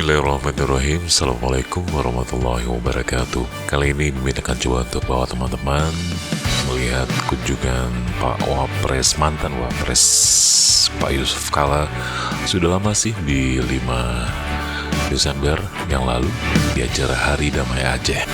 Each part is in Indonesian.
Bismillahirrahmanirrahim. Assalamualaikum warahmatullahi wabarakatuh. Kali ini Mimin akan coba untuk bawa teman-teman melihat kunjungan Pak Wapres, mantan Wapres Pak Yusuf Kalla. Sudah lama sih, di 5 Desember yang lalu di acara Hari Damai Aceh.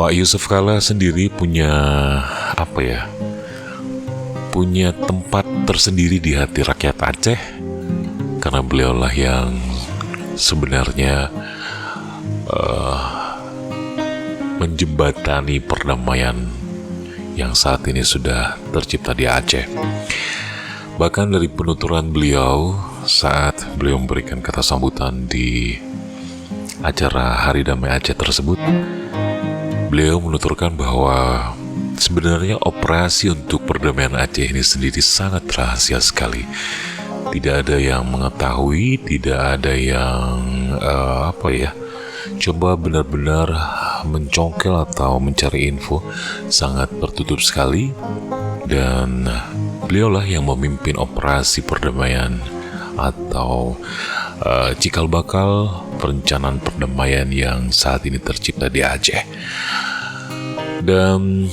Pak Yusuf Kalla sendiri punya punya tempat tersendiri di hati rakyat Aceh, karena beliaulah yang sebenarnya menjembatani perdamaian yang saat ini sudah tercipta di Aceh. Bahkan dari penuturan beliau saat beliau memberikan kata sambutan di acara Hari Damai Aceh tersebut, beliau menuturkan bahwa sebenarnya operasi untuk perdamaian Aceh ini sendiri sangat rahasia sekali. Tidak ada yang mengetahui, tidak ada yang coba benar-benar mencongkel atau mencari info. Sangat tertutup sekali. Dan beliaulah yang memimpin operasi perdamaian atau cikal bakal perencanaan perdamaian yang saat ini tercipta di Aceh. Dan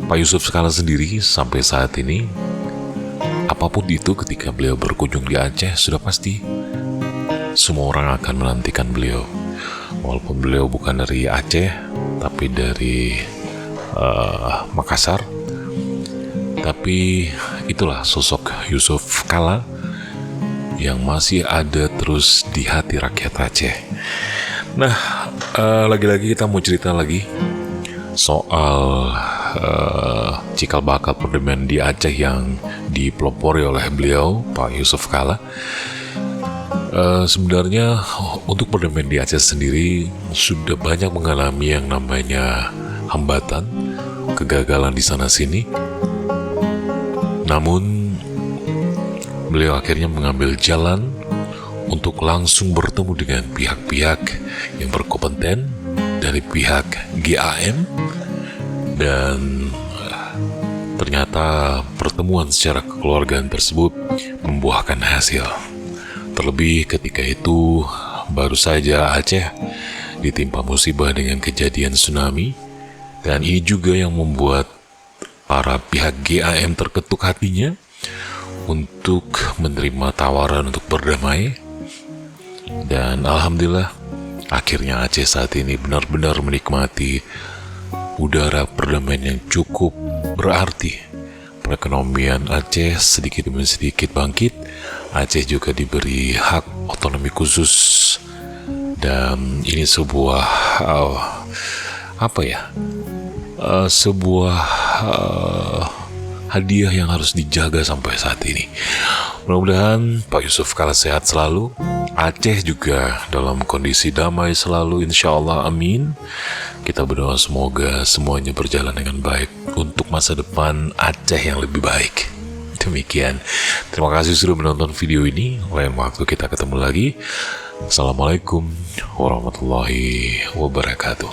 Pak Yusuf Kalla sendiri sampai saat ini, apapun itu, ketika beliau berkunjung di Aceh, sudah pasti semua orang akan menantikan beliau. Walaupun beliau bukan dari Aceh, tapi dari Makassar, tapi itulah sosok Yusuf Kalla yang masih ada terus di hati rakyat Aceh. Nah, lagi-lagi kita mau cerita lagi soal cikal bakal perdamaian di Aceh yang dipelopori oleh beliau, Pak Yusuf Kalla. Sebenarnya untuk perdamaian di Aceh sendiri sudah banyak mengalami yang namanya hambatan, kegagalan di sana-sini. Namun beliau akhirnya mengambil jalan untuk langsung bertemu dengan pihak-pihak yang berkompeten dari pihak GAM, dan ternyata pertemuan secara kekeluargaan tersebut membuahkan hasil. Terlebih ketika itu baru saja Aceh ditimpa musibah dengan kejadian tsunami, dan ini juga yang membuat para pihak GAM terketuk hatinya untuk menerima tawaran untuk berdamai. Dan alhamdulillah, akhirnya Aceh saat ini benar-benar menikmati udara perdamaian yang cukup berarti. Perekonomian Aceh sedikit demi sedikit bangkit. Aceh juga diberi hak otonomi khusus, dan ini sebuah hadiah yang harus dijaga sampai saat ini. Mudah-mudahan Pak Yusuf Kalla sehat selalu, Aceh juga dalam kondisi damai selalu, insya Allah, amin. Kita berdoa semoga semuanya berjalan dengan baik untuk masa depan Aceh yang lebih baik. Demikian, terima kasih sudah menonton video ini. Lain waktu kita ketemu lagi. Assalamualaikum warahmatullahi wabarakatuh.